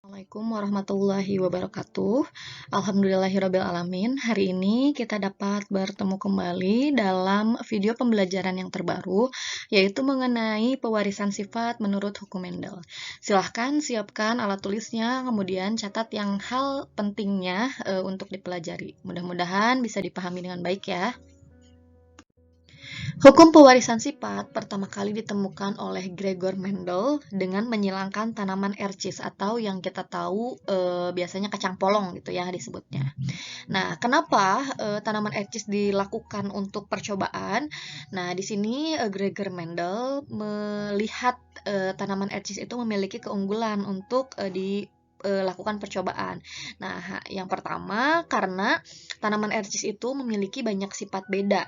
Assalamualaikum warahmatullahi wabarakatuh. Alhamdulillahirrabbilalamin. Hari ini kita dapat bertemu kembali dalam video pembelajaran yang terbaru, yaitu mengenai pewarisan sifat menurut hukum Mendel. Silahkan siapkan alat tulisnya, kemudian catat yang hal pentingnya untuk dipelajari. Mudah-mudahan bisa dipahami dengan baik ya. Hukum pewarisan sifat pertama kali ditemukan oleh Gregor Mendel dengan menyilangkan tanaman ercis atau yang kita tahu biasanya kacang polong gitu ya disebutnya. Nah, kenapa tanaman ercis dilakukan untuk percobaan? Nah, di sini Gregor Mendel melihat tanaman ercis itu memiliki keunggulan untuk dilakukan percobaan. Nah, yang pertama karena tanaman ercis itu memiliki banyak sifat beda.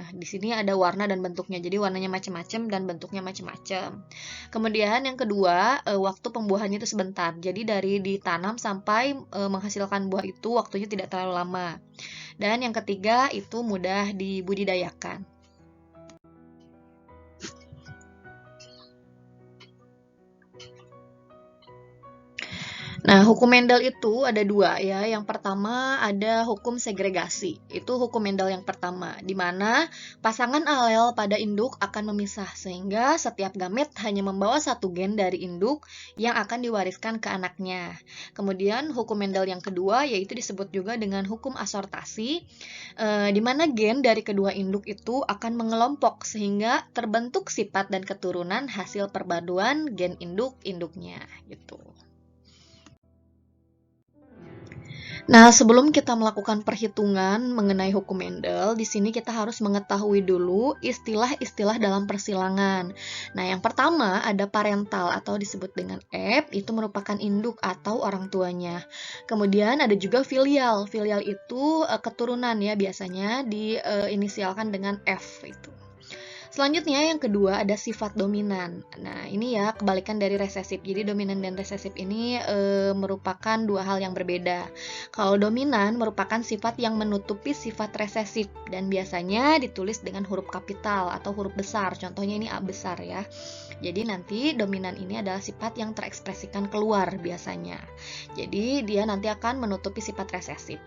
Di sini ada warna dan bentuknya, jadi warnanya macam-macam dan bentuknya macam-macam. Kemudian yang kedua, waktu pembuahannya itu sebentar. Jadi dari ditanam sampai menghasilkan buah itu waktunya tidak terlalu lama. Dan yang ketiga itu mudah dibudidayakan. Nah, hukum Mendel itu ada dua ya. Yang pertama ada hukum segregasi. Itu hukum Mendel yang pertama, di mana pasangan alel pada induk akan memisah sehingga setiap gamet hanya membawa satu gen dari induk yang akan diwariskan ke anaknya. Kemudian hukum Mendel yang kedua yaitu disebut juga dengan hukum asortasi, di mana gen dari kedua induk itu akan mengelompok sehingga terbentuk sifat dan keturunan hasil perpaduan gen induk-induknya gitu. Nah, sebelum kita melakukan perhitungan mengenai hukum Mendel, di sini kita harus mengetahui dulu istilah-istilah dalam persilangan. Nah, yang pertama ada parental atau disebut dengan ep, itu merupakan induk atau orang tuanya. Kemudian ada juga filial. Filial itu keturunan ya, biasanya diinisialkan dengan F itu. Selanjutnya yang kedua ada sifat dominan. Nah, ini ya kebalikan dari resesif. Jadi dominan dan resesif ini merupakan dua hal yang berbeda. Kalau dominan merupakan sifat yang menutupi sifat resesif dan biasanya ditulis dengan huruf kapital atau huruf besar. Contohnya ini A besar ya. Jadi nanti dominan ini adalah sifat yang terekspresikan keluar biasanya. Jadi dia nanti akan menutupi sifat resesif.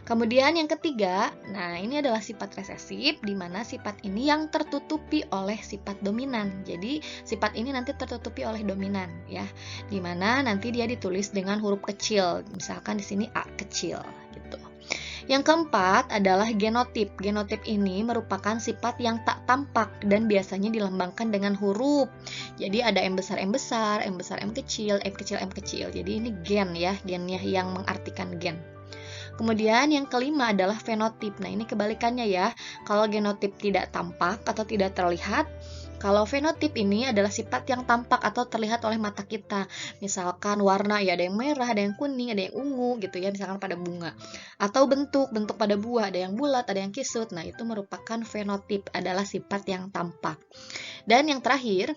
Kemudian yang ketiga, nah ini adalah sifat resesif, di mana sifat ini yang tertutupi oleh sifat dominan. Jadi sifat ini nanti tertutupi oleh dominan ya, di mana nanti dia ditulis dengan huruf kecil, misalkan di sini A kecil gitu. Yang keempat adalah genotip. Genotip ini merupakan sifat yang tak tampak dan biasanya dilambangkan dengan huruf. Jadi ada M besar M besar, M besar M kecil, M kecil M kecil. Jadi ini gen ya, gennya yang mengartikan gen. Kemudian yang kelima adalah fenotip. Nah, ini kebalikannya ya. Kalau genotip tidak tampak atau tidak terlihat, kalau fenotip ini adalah sifat yang tampak atau terlihat oleh mata kita. Misalkan warna, ya ada yang merah, ada yang kuning, ada yang ungu gitu ya, misalkan pada bunga. Atau bentuk pada buah, ada yang bulat, ada yang kisut. Nah, itu merupakan fenotip, adalah sifat yang tampak. Dan yang terakhir,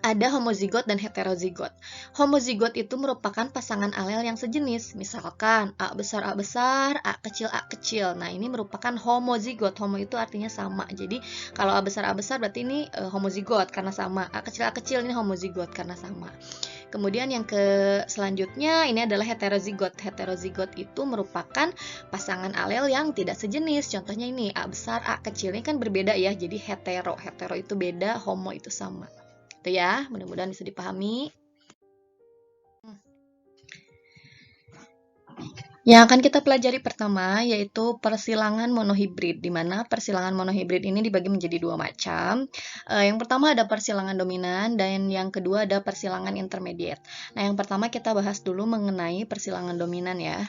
ada homozigot dan heterozigot. Homozigot itu merupakan pasangan alel yang sejenis. Misalkan A besar, A besar, A kecil, A kecil. Nah, ini merupakan homozigot. Homo itu artinya sama. Jadi, kalau A besar berarti ini homozigot karena sama. A kecil ini homozigot karena sama. Kemudian yang selanjutnya ini adalah heterozigot. Heterozigot itu merupakan pasangan alel yang tidak sejenis. Contohnya ini A besar, A kecil. Ini kan berbeda ya. Jadi hetero. Hetero itu beda, homo itu sama. Itu ya, mudah-mudahan bisa dipahami. Yang akan kita pelajari pertama yaitu persilangan monohibrid, di mana persilangan monohibrid ini dibagi menjadi dua macam. Yang pertama ada persilangan dominan dan yang kedua ada persilangan intermediate. Nah, yang pertama kita bahas dulu mengenai persilangan dominan ya.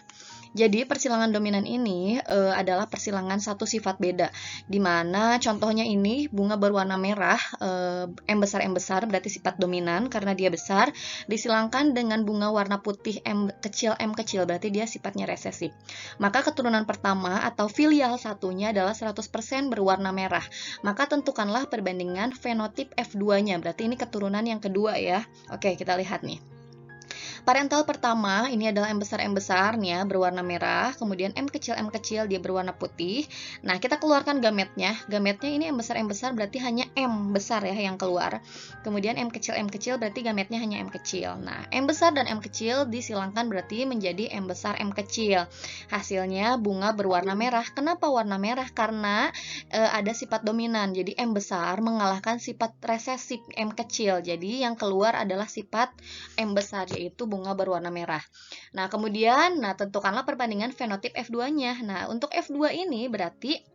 Jadi persilangan dominan ini adalah persilangan satu sifat beda, di mana contohnya ini bunga berwarna merah, M besar berarti sifat dominan karena dia besar, disilangkan dengan bunga warna putih M kecil berarti dia sifatnya resesif. Maka keturunan pertama atau filial satunya adalah 100% berwarna merah. Maka tentukanlah perbandingan fenotip F2-nya, berarti ini keturunan yang kedua ya. Oke, kita lihat nih. Parental pertama ini adalah M besar nih ya, berwarna merah, kemudian M kecil dia berwarna putih. Nah, kita keluarkan gametnya. Gametnya ini M besar berarti hanya M besar ya yang keluar. Kemudian M kecil berarti gametnya hanya M kecil. Nah, M besar dan M kecil disilangkan berarti menjadi M besar M kecil. Hasilnya bunga berwarna merah. Kenapa warna merah? Karena ada sifat dominan. Jadi M besar mengalahkan sifat resesif M kecil. Jadi yang keluar adalah sifat M besar, yaitu bunga berwarna merah. Nah, kemudian tentukanlah perbandingan fenotip F2-nya. Nah, untuk F2 ini berarti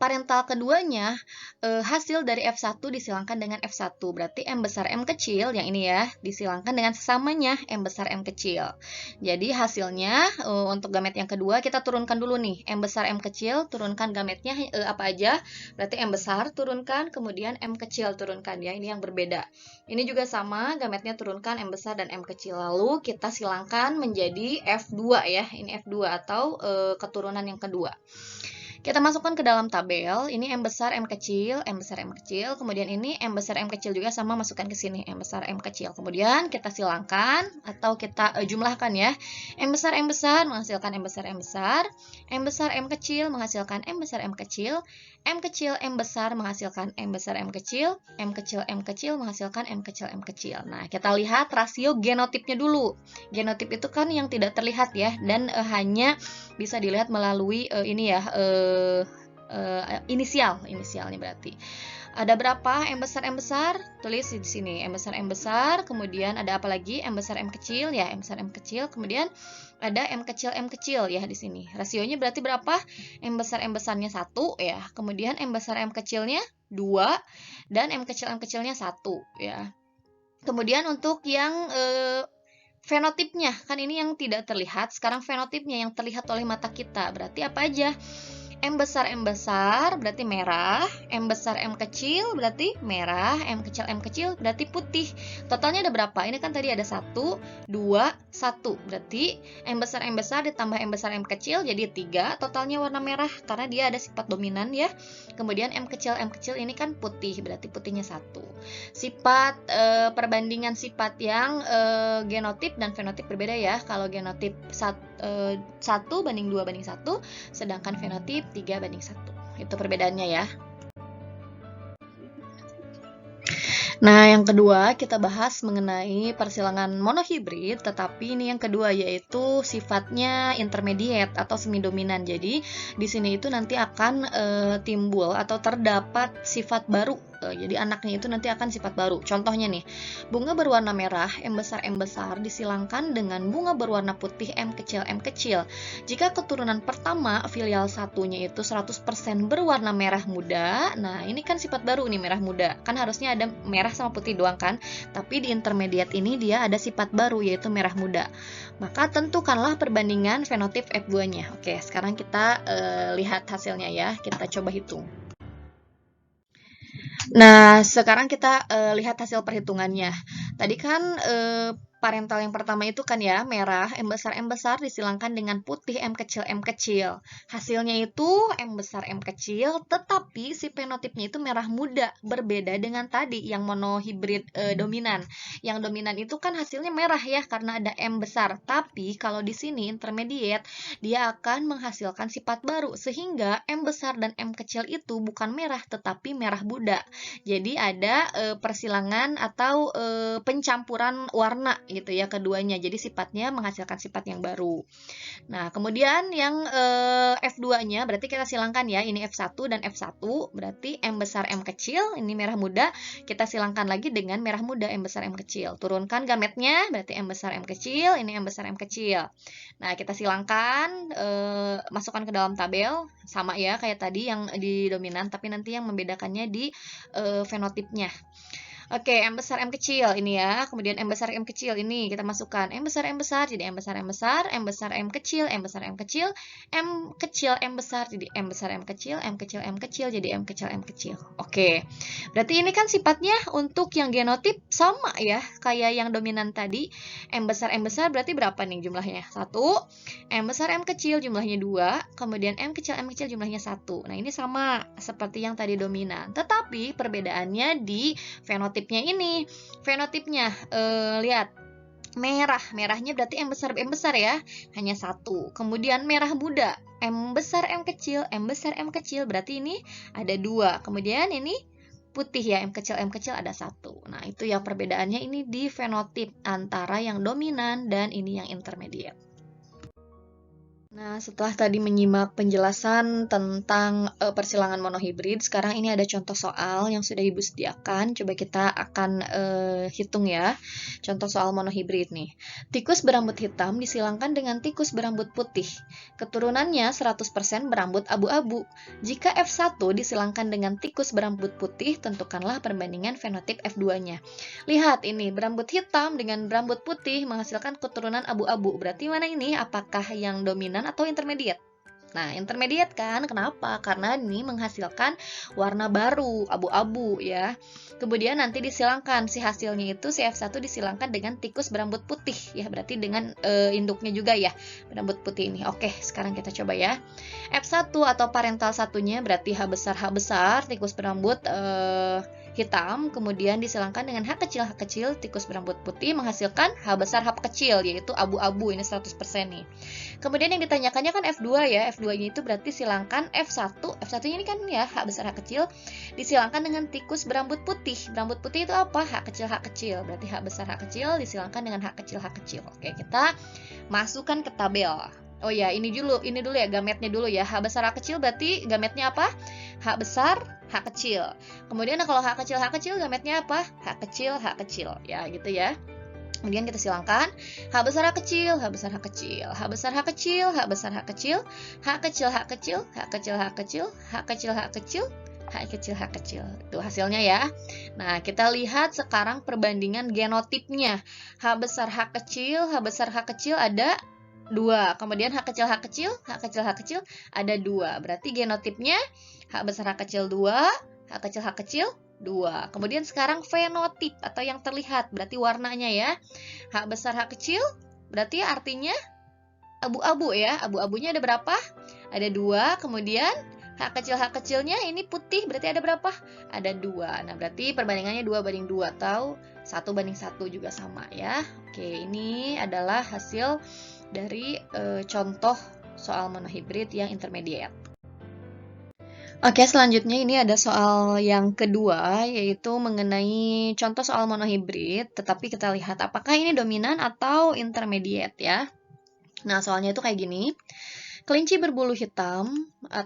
parental keduanya hasil dari F1 disilangkan dengan F1. Berarti M besar M kecil yang ini ya disilangkan dengan sesamanya M besar M kecil. Jadi hasilnya untuk gamet yang kedua kita turunkan dulu nih. M besar M kecil turunkan gametnya apa aja? Berarti M besar turunkan, kemudian M kecil turunkan ya. Ini yang berbeda. Ini juga sama, gametnya turunkan M besar dan M kecil. Lalu kita silangkan menjadi F2 ya. Ini F2 atau keturunan yang kedua. Kita masukkan ke dalam tabel, ini M besar M kecil, M besar M kecil, kemudian ini M besar M kecil juga sama masukkan ke sini, M besar M kecil. Kemudian kita silangkan atau kita jumlahkan ya. M besar menghasilkan M besar M besar, M besar M kecil menghasilkan M besar M kecil, M kecil M besar menghasilkan M besar M kecil, M kecil M kecil menghasilkan M kecil M kecil. Nah, kita lihat rasio genotipnya dulu. Genotip itu kan yang tidak terlihat ya, dan hanya bisa dilihat melalui ini ya, inisialnya berarti. Ada berapa M besar? Tulis di sini M besar, kemudian ada apa lagi? M besar M kecil ya, M besar M kecil, kemudian ada M kecil ya di sini. Rasionya berarti berapa? M besarnya 1 ya, kemudian M besar M kecilnya 2 dan M kecilnya 1 ya. Kemudian untuk yang fenotipnya, kan ini yang tidak terlihat, sekarang fenotipnya yang terlihat oleh mata kita, berarti apa aja? M besar berarti merah, M besar M kecil berarti merah, M kecil berarti putih. Totalnya ada berapa? Ini kan tadi ada 1, 2, 1. Berarti M besar ditambah M besar M kecil jadi 3. Totalnya warna merah karena dia ada sifat dominan ya. Kemudian M kecil ini kan putih, berarti putihnya 1. Sifat perbandingan sifat yang genotip dan fenotip berbeda ya. Kalau genotip 1 banding 2 banding 1, sedangkan fenotip 3 banding 1. Itu perbedaannya ya. Nah, yang kedua kita bahas mengenai persilangan monohibrid, tetapi ini yang kedua yaitu sifatnya intermediate atau semi dominan. Jadi di sini itu nanti akan timbul atau terdapat sifat baru. Jadi anaknya itu nanti akan sifat baru. Contohnya nih, bunga berwarna merah M besar disilangkan dengan bunga berwarna putih M kecil. Jika keturunan pertama filial satunya itu 100% berwarna merah muda, nah ini kan sifat baru nih, merah muda. Kan harusnya ada merah sama putih doang kan, tapi di intermediate ini dia ada sifat baru yaitu merah muda. Maka tentukanlah perbandingan fenotip F2-nya. Oke, sekarang kita lihat hasilnya ya, kita coba hitung. Nah, sekarang kita lihat hasil perhitungannya. Tadi kan parental yang pertama itu kan ya, merah, M besar disilangkan dengan putih M kecil. Hasilnya itu M besar M kecil, tetapi si fenotipnya itu merah muda, berbeda dengan tadi yang monohibrid dominan. Yang dominan itu kan hasilnya merah ya, karena ada M besar. Tapi kalau di sini intermediate, dia akan menghasilkan sifat baru, sehingga M besar dan M kecil itu bukan merah, tetapi merah muda. Jadi ada persilangan atau pencampuran warna gitu ya keduanya. Jadi sifatnya menghasilkan sifat yang baru. Nah, kemudian yang F2-nya berarti kita silangkan ya. Ini F1 dan F1 berarti M besar M kecil, ini merah muda. Kita silangkan lagi dengan merah muda M besar M kecil. Turunkan gametnya berarti M besar M kecil, ini M besar M kecil. Nah, kita silangkan, masukkan ke dalam tabel. Sama ya kayak tadi yang di dominan, tapi nanti yang membedakannya di fenotipnya. Oke, M besar M kecil ini ya. Kemudian M besar M kecil ini kita masukkan M besar jadi M besar M besar, M besar M kecil, M besar M kecil, M kecil M besar jadi M besar M kecil, M kecil M kecil jadi M kecil M kecil. Oke. Berarti ini kan sifatnya untuk yang genotip sama ya, kayak yang dominan tadi. M besar berarti berapa nih jumlahnya? 1. M besar M kecil jumlahnya 2, kemudian M kecil jumlahnya 1. Nah, ini sama seperti yang tadi dominan. Tetapi perbedaannya di fenotipnya ini. Fenotipnya lihat, merahnya berarti M besar ya, hanya satu. Kemudian merah muda, M besar M kecil, berarti ini ada dua. Kemudian ini putih ya, M kecil ada satu. Nah, itu ya perbedaannya ini di fenotip antara yang dominan dan ini yang intermediate. Nah, setelah tadi menyimak penjelasan tentang persilangan monohibrid, sekarang ini ada contoh soal yang sudah Ibu sediakan. Coba kita akan hitung ya. Contoh soal monohibrid nih. Tikus berambut hitam disilangkan dengan tikus berambut putih. Keturunannya 100% berambut abu-abu. Jika F1 disilangkan dengan tikus berambut putih, tentukanlah perbandingan fenotip F2-nya. Lihat ini, berambut hitam dengan berambut putih menghasilkan keturunan abu-abu. Berarti mana ini? Apakah yang dominan atau intermediate? Nah, intermediate kan? Kenapa? Karena ini menghasilkan warna baru, abu-abu ya. Kemudian nanti disilangkan, si hasilnya itu si F1 disilangkan dengan tikus berambut putih ya, berarti dengan induknya juga ya, berambut putih ini. Oke, sekarang kita coba ya. F1 atau parental satunya berarti H besar, tikus berambut hitam, kemudian disilangkan dengan H kecil, tikus berambut putih menghasilkan H besar H kecil, yaitu abu-abu, ini 100% nih. Kemudian yang ditanyakannya kan F2 ya, F2-nya itu berarti silangkan F1, F1-nya ini kan ya H besar H kecil, disilangkan dengan tikus berambut putih. Berambut putih itu apa? H kecil, berarti H besar H kecil disilangkan dengan H kecil. Oke, kita masukkan ke tabel. Oh ya, ini dulu ya gametnya dulu ya. H besar H kecil berarti gametnya apa? H besar H kecil. Kemudian kalau H kecil gametnya apa? H kecil ya, gitu ya. Kemudian kita silangkan H besar H kecil, H besar H kecil, H besar H kecil, H besar H kecil, H kecil H kecil, H kecil H kecil, H kecil H kecil, H kecil H kecil. Itu hasilnya ya. Nah, kita lihat sekarang perbandingan genotipnya. H besar H kecil ada 2. Kemudian H kecil ada 2. Berarti genotipnya H besar H kecil 2, H kecil 2. Kemudian sekarang fenotip atau yang terlihat, berarti warnanya ya. H besar H kecil berarti artinya abu-abu ya. Abu-abunya ada berapa? Ada 2. Kemudian H kecilnya ini putih, berarti ada berapa? Ada 2. Nah, berarti perbandingannya 2:2 atau 1:1 juga sama ya. Oke, ini adalah hasil dari contoh soal monohibrid yang intermediate. Oke, selanjutnya ini ada soal yang kedua, yaitu mengenai contoh soal monohibrid, tetapi kita lihat apakah ini dominan atau intermediate ya. Nah, soalnya itu kayak gini. Kelinci berbulu hitam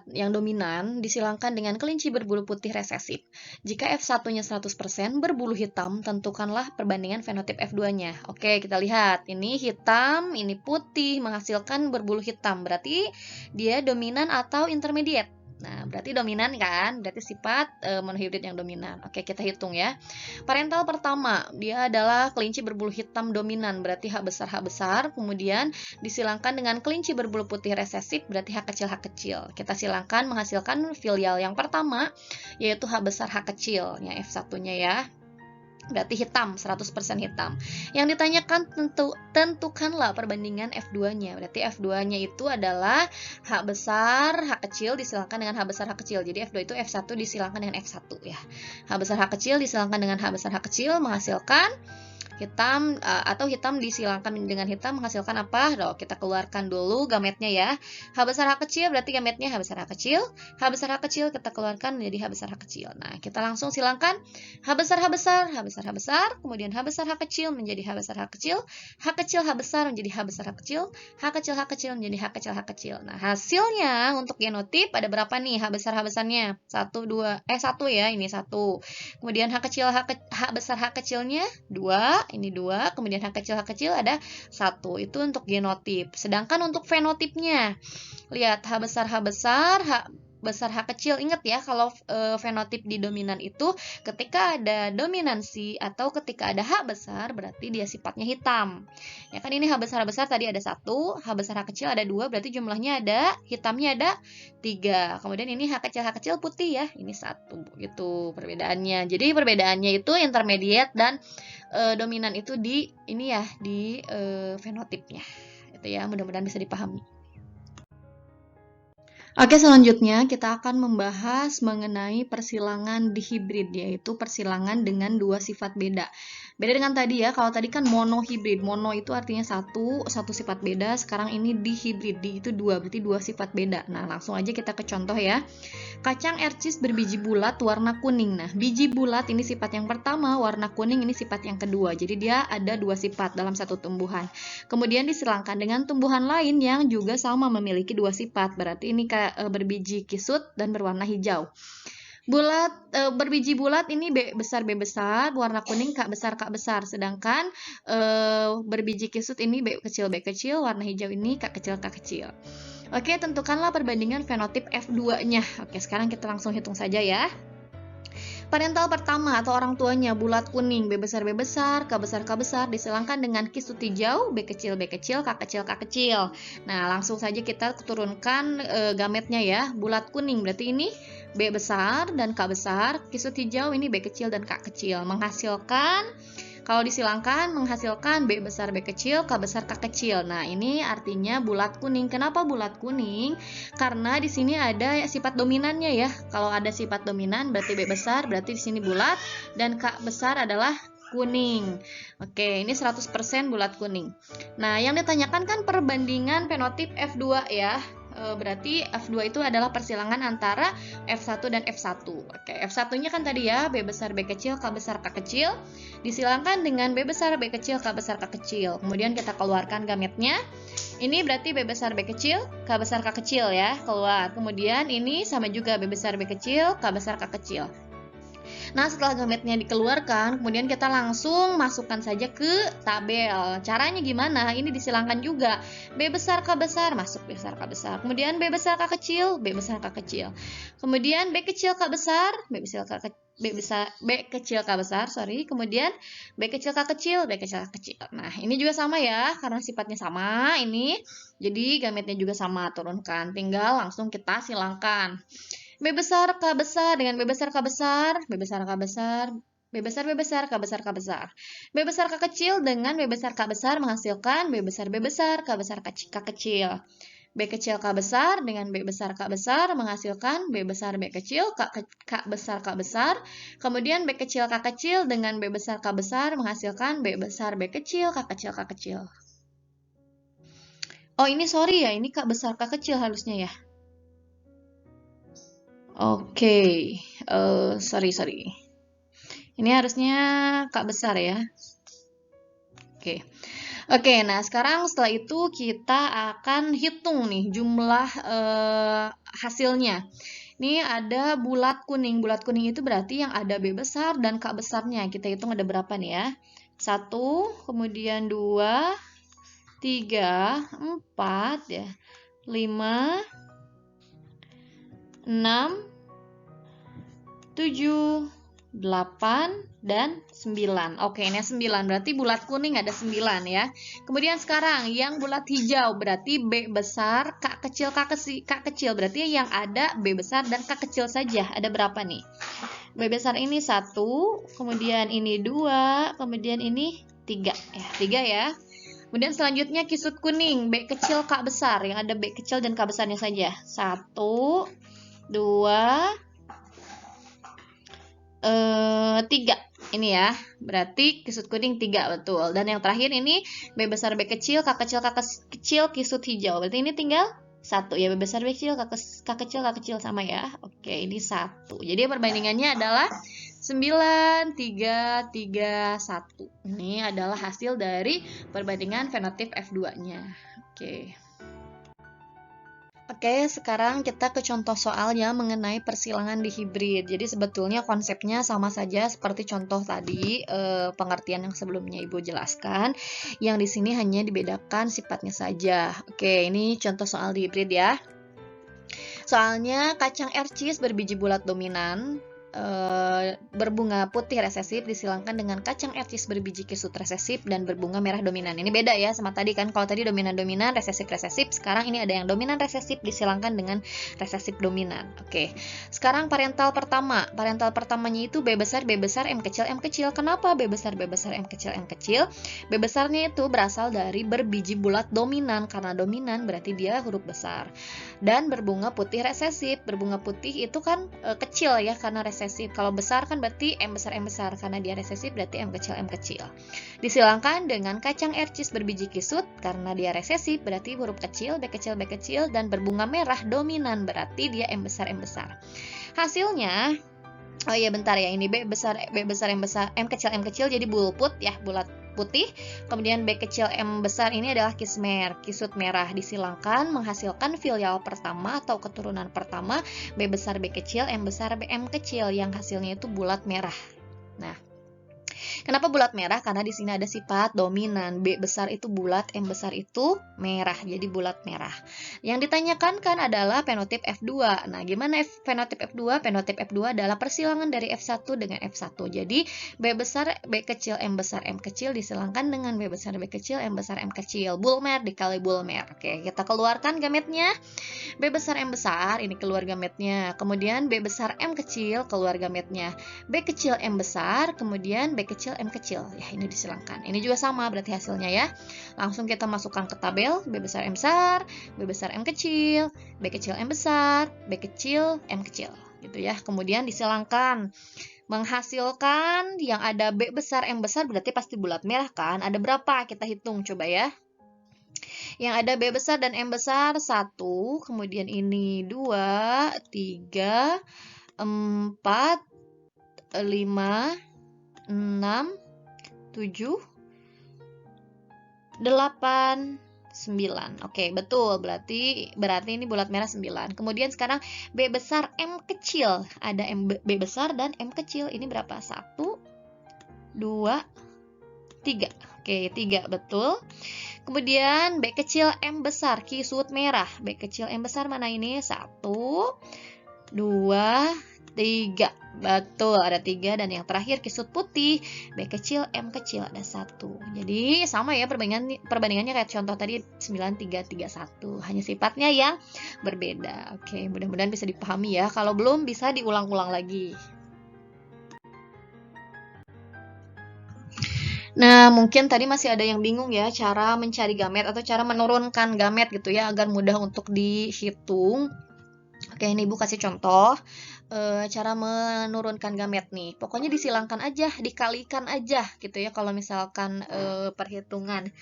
yang dominan disilangkan dengan kelinci berbulu putih resesif. Jika F1-nya 100% berbulu hitam, tentukanlah perbandingan fenotip F2-nya. Oke, kita lihat. Ini hitam, ini putih, menghasilkan berbulu hitam. Berarti dia dominan atau intermediate. Nah, berarti dominan kan? Berarti sifat monohibrid yang dominan. Oke, kita hitung ya. Parental pertama, dia adalah kelinci berbulu hitam dominan, berarti H besar. Kemudian disilangkan dengan kelinci berbulu putih resesif, berarti H kecil. Kita silangkan menghasilkan filial yang pertama, yaitu H besar H kecilnya F1-nya ya. Berarti hitam, 100% hitam. Yang ditanyakan tentukanlah perbandingan F2-nya. Berarti F2-nya itu adalah H besar H kecil disilangkan dengan H besar H kecil. Jadi F2 itu F1 disilangkan dengan F1 ya. H besar H kecil disilangkan dengan H besar H kecil menghasilkan hitam, atau hitam disilangkan dengan hitam menghasilkan apa? Loh, kita keluarkan dulu gametnya ya. H besar H kecil berarti gametnya H besar H kecil. H besar H kecil kita keluarkan menjadi H besar H kecil. Nah, kita langsung silangkan H besar, kemudian H besar H kecil menjadi H besar H kecil, H kecil H besar menjadi H besar H kecil, H kecil menjadi H kecil. Nah, hasilnya untuk genotip ada berapa nih H besarnya? 1 ya, ini 1. Kemudian H besar H kecilnya 2, ini 2, kemudian H kecil ada 1. Itu untuk genotip. Sedangkan untuk fenotipnya, lihat H besar H kecil. Ingat ya, kalau fenotip di dominan itu ketika ada dominansi atau ketika ada H besar berarti dia sifatnya hitam. Ya kan, ini H besar tadi ada 1, H besar H kecil ada 2, berarti jumlahnya ada, hitamnya ada 3. Kemudian ini H kecil putih ya, ini 1 gitu perbedaannya. Jadi perbedaannya itu intermediate dan dominan itu di ini ya, di fenotipnya. Itu ya, mudah-mudahan bisa dipahami. Oke, selanjutnya kita akan membahas mengenai persilangan dihibrid, yaitu persilangan dengan dua sifat beda. Beda dengan tadi ya, kalau tadi kan monohibrid. Mono itu artinya satu sifat beda, sekarang ini dihibrid. Di itu dua, berarti dua sifat beda. Nah, langsung aja kita ke contoh ya. Kacang ercis berbiji bulat warna kuning. Nah, biji bulat ini sifat yang pertama, warna kuning ini sifat yang kedua. Jadi dia ada dua sifat dalam satu tumbuhan. Kemudian disilangkan dengan tumbuhan lain yang juga sama memiliki dua sifat. Berarti ini berbiji kisut dan berwarna hijau. Berbiji bulat ini B besar B besar, warna kuning K besar. Sedangkan berbiji kisut ini B kecil, warna hijau ini K kecil. Oke, tentukanlah perbandingan fenotip F2-nya. Oke, sekarang kita langsung hitung saja ya. Parental pertama atau orang tuanya bulat kuning, B besar K besar disilangkan dengan kisut hijau, B kecil, K kecil. Nah, langsung saja kita turunkan gametnya ya. Bulat kuning berarti ini B besar dan K besar, kisut hijau ini B kecil dan K kecil. Kalau disilangkan menghasilkan B besar B kecil, K besar K kecil. Nah, ini artinya bulat kuning. Kenapa bulat kuning? Karena di sini ada sifat dominannya ya. Kalau ada sifat dominan berarti B besar, berarti di sini bulat dan K besar adalah kuning. Oke, ini 100% bulat kuning. Nah, yang ditanyakan kan perbandingan fenotip F2 ya. Berarti F2 itu adalah persilangan antara F1 dan F1. Oke, F1-nya kan tadi ya, B besar B kecil, K besar K kecil. Disilangkan dengan B besar B kecil, K besar K kecil. Kemudian kita keluarkan gametnya. Ini berarti B besar B kecil, K besar K kecil ya, keluar. Kemudian ini sama juga B besar B kecil, K besar K kecil. Nah, setelah gametnya dikeluarkan, kemudian kita langsung masukkan saja ke tabel. Caranya gimana? Ini disilangkan juga. B besar K besar, masuk B besar K besar. Kemudian B besar K kecil, B besar K kecil. Kemudian B kecil K besar, B kecil K besar, kemudian B kecil K kecil, B kecil K kecil. Nah, ini juga sama ya, karena sifatnya sama ini. Jadi gametnya juga sama, turunkan. Tinggal langsung kita silangkan. B besar K besar dengan B besar K besar, B besar K besar, B besar K besar, B besar K kecil dengan B besar K besar menghasilkan B besar K besar K kecil. B kecil K besar dengan B besar K besar menghasilkan B besar B kecil K besar K besar. Kemudian B kecil K kecil dengan B besar K besar menghasilkan B besar B kecil K kecil. Oh, ini sorry ya, ini K besar K kecil harusnya ya. Oke, sorry. Ini harusnya K besar ya. Oke, nah sekarang setelah itu kita akan hitung nih jumlah hasilnya. Ini ada bulat kuning. Bulat kuning itu berarti yang ada B besar dan K besarnya. Kita hitung ada berapa nih ya. 1, kemudian 2, 3, 4 ya. 5, 6, 7, 8, dan 9. Oke, ini 9. Berarti bulat kuning ada 9 ya. Kemudian sekarang yang bulat hijau berarti B besar, K kecil. Berarti yang ada B besar dan K kecil saja. Ada berapa nih? B besar ini 1, kemudian ini 2, kemudian ini 3. 3 ya. Kemudian selanjutnya kisut kuning, B kecil K besar. Yang ada B kecil dan K besarnya saja. 1, 2, 3. Ini ya, berarti kisut kuning 3, betul. Dan yang terakhir ini B besar B kecil, K kecil, kisut hijau. Berarti ini tinggal 1 ya, B besar B kecil, K kecil sama ya. Oke, ini 1. Jadi perbandingannya adalah 9, 3, 3, 1. Ini adalah hasil dari perbandingan fenotip F2-nya. Oke, sekarang kita ke contoh soalnya mengenai persilangan di hibrid. Jadi sebetulnya konsepnya sama saja seperti contoh tadi, pengertian yang sebelumnya Ibu jelaskan. Yang di sini hanya dibedakan sifatnya saja. Oke, ini contoh soal di hibrid ya. Soalnya kacang ercis berbiji bulat dominan, berbunga putih resesif disilangkan dengan kacang ercis berbiji kisut resesif dan berbunga merah dominan. Ini beda ya sama tadi kan. Kalau tadi dominan-dominan, resesif-resesif, sekarang ini ada yang dominan resesif disilangkan dengan resesif dominan. Oke. Sekarang parental pertama. Parental pertamanya itu B besar, M kecil. Kenapa B besar, M kecil? B besarnya itu berasal dari berbiji bulat dominan. Karena dominan berarti dia huruf besar. Dan berbunga putih resesif. Berbunga putih itu kan kecil ya, karena resesif resesif. Kalau besar kan berarti M besar, karena dia resesif berarti M kecil. Disilangkan dengan kacang ercis berbiji kisut, karena dia resesif berarti huruf kecil, B kecil, dan berbunga merah dominan berarti dia M besar. Hasilnya, oh iya bentar ya, ini B besar, M kecil jadi bulput ya, bulat putih. Kemudian B kecil M besar ini adalah kismer, kisut merah. Disilangkan menghasilkan filial pertama atau keturunan pertama B besar B kecil M besar B M kecil yang hasilnya itu bulat merah. Nah, kenapa bulat merah? Karena di sini ada sifat dominan. B besar itu bulat, M besar itu merah. Jadi bulat merah. Yang ditanyakan kan adalah fenotip F2. Nah, gimana fenotip F2? Fenotip F2 adalah persilangan dari F1 dengan F1. Jadi, B besar B kecil M besar M kecil disilangkan dengan B besar B kecil M besar M kecil. Bulmer dikali bulmer. Oke, kita keluarkan gametnya. B besar M besar, ini keluar gametnya. Kemudian B besar M kecil, keluar gametnya. B kecil M besar, kemudian B kecil M kecil. Ya, ini disilangkan. Ini juga sama berarti hasilnya ya. Langsung kita masukkan ke tabel. B besar M besar, B besar M kecil, B kecil M besar, B kecil M kecil. Gitu ya. Kemudian disilangkan. Menghasilkan yang ada B besar M besar berarti pasti bulat merah kan? Ada berapa? Kita hitung coba ya. Yang ada B besar dan M besar 1, kemudian ini 2, 3, 4, 5, 6, 7, 8, 9. Oke, betul. Berarti ini bulat merah 9. Kemudian sekarang B besar M kecil. Ada B besar dan M kecil. Ini berapa? 1, 2, 3. Oke, 3 betul. Kemudian B kecil M besar, kisut merah. B kecil M besar mana ini? 1, 2, 3. Betul, ada 3. Dan yang terakhir kisut putih, B kecil M kecil, ada 1. Jadi sama ya perbandingannya kayak contoh tadi 9, 3, 3, 1. Hanya sifatnya yang berbeda. Oke, mudah-mudahan bisa dipahami ya. Kalau belum bisa diulang-ulang lagi. Nah, mungkin tadi masih ada yang bingung ya cara mencari gamet atau cara menurunkan gamet gitu ya agar mudah untuk dihitung. Oke, ini Ibu kasih contoh cara menurunkan gamet nih. Pokoknya disilangkan aja, dikalikan aja gitu ya kalau misalkan perhitungan.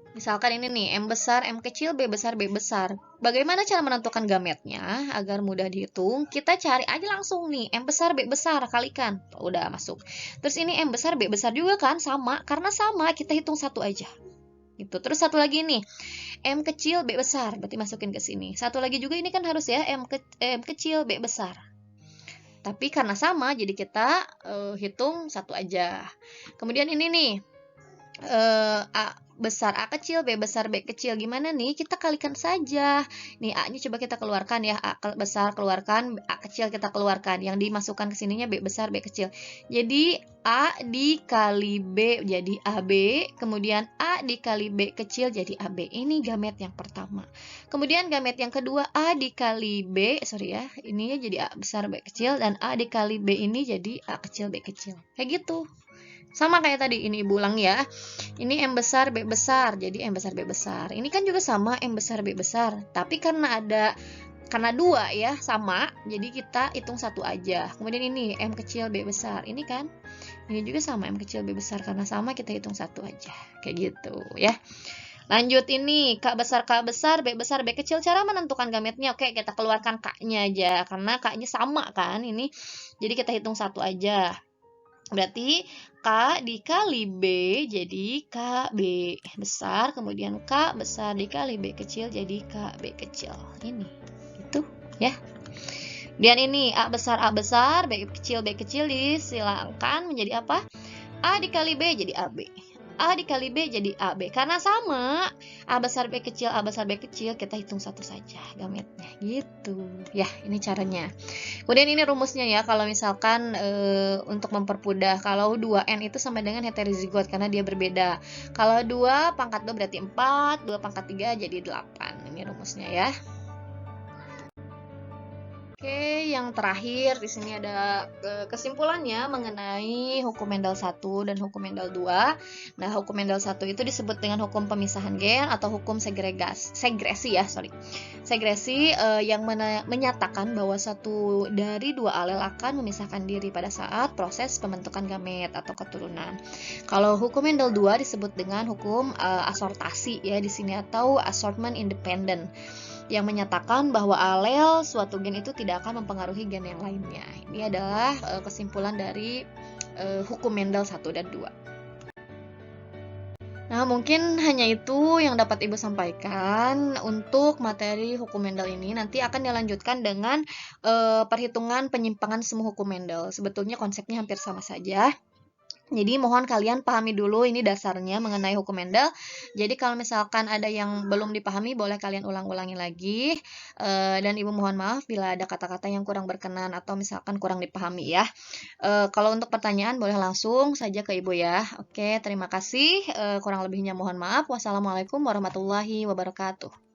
Misalkan ini nih, M besar, M kecil, B besar, B besar. Bagaimana cara menentukan gametnya agar mudah dihitung? Kita cari aja langsung nih, M besar, B besar, kalikan. Udah masuk. Terus ini M besar, B besar juga kan? Sama, karena sama, kita hitung satu aja. Gitu. Terus satu lagi nih, M kecil, B besar. Berarti masukin ke sini. Satu lagi juga ini kan harus ya, M kecil, B besar. Tapi karena sama, jadi kita hitung satu aja. Kemudian ini nih, A besar A kecil, B besar B kecil. Gimana nih? Kita kalikan saja. Nih A-nya coba kita keluarkan ya. A besar keluarkan, A kecil kita keluarkan. Yang dimasukkan ke sininya B besar B kecil. Jadi A dikali B jadi AB. Kemudian A dikali B kecil jadi AB. Ini gamet yang pertama. Kemudian gamet yang kedua A dikali B. Sorry ya. Ininya jadi A besar B kecil. Dan A dikali B ini jadi A kecil B kecil. Kayak gitu. Sama kayak tadi, ini Ibu ulang ya. Ini M besar B besar, jadi M besar B besar. Ini kan juga sama M besar B besar, tapi karena 2 ya, sama, jadi kita hitung satu aja. Kemudian ini M kecil B besar, ini kan, ini juga sama M kecil B besar, karena sama kita hitung satu aja. Kayak gitu ya. Lanjut ini, K besar B besar B kecil. Cara menentukan gametnya, oke kita keluarkan K-nya aja, karena K-nya sama kan, ini. Jadi kita hitung satu aja. Berarti K dikali B jadi KB besar, kemudian K besar dikali B kecil jadi KB kecil. Ini, gitu ya. Dan ini A besar, B kecil disilangkan menjadi apa? A dikali B jadi AB. A dikali B jadi AB. Karena sama, A besar B kecil, kita hitung satu saja gametnya. Gitu. Ya, ini caranya. Kemudian ini rumusnya ya, kalau misalkan untuk mempermudah, kalau 2N itu sama dengan heterozigot karena dia berbeda. Kalau 2 pangkat 2 berarti 4, 2 pangkat 3 jadi 8. Ini rumusnya ya. Oke, yang terakhir di sini ada kesimpulannya mengenai hukum Mendel 1 dan hukum Mendel 2. Nah, hukum Mendel 1 itu disebut dengan hukum pemisahan gen atau hukum segresi ya, sorry. Segresi yang menyatakan bahwa satu dari dua alel akan memisahkan diri pada saat proses pembentukan gamet atau keturunan. Kalau hukum Mendel 2 disebut dengan hukum asortasi ya di sini atau assortment independent, yang menyatakan bahwa alel suatu gen itu tidak akan mempengaruhi gen yang lainnya. Ini adalah kesimpulan dari hukum Mendel 1 dan 2. Nah, mungkin hanya itu yang dapat Ibu sampaikan untuk materi hukum Mendel ini. Nanti akan dilanjutkan dengan perhitungan penyimpangan semu hukum Mendel. Sebetulnya konsepnya hampir sama saja. Jadi mohon kalian pahami dulu ini dasarnya mengenai hukum Mendel. Jadi kalau misalkan ada yang belum dipahami, boleh kalian ulang-ulangi lagi. Dan Ibu mohon maaf bila ada kata-kata yang kurang berkenan atau misalkan kurang dipahami ya. Kalau untuk pertanyaan boleh langsung saja ke Ibu ya. Oke, terima kasih. Kurang lebihnya mohon maaf. Wassalamualaikum warahmatullahi wabarakatuh.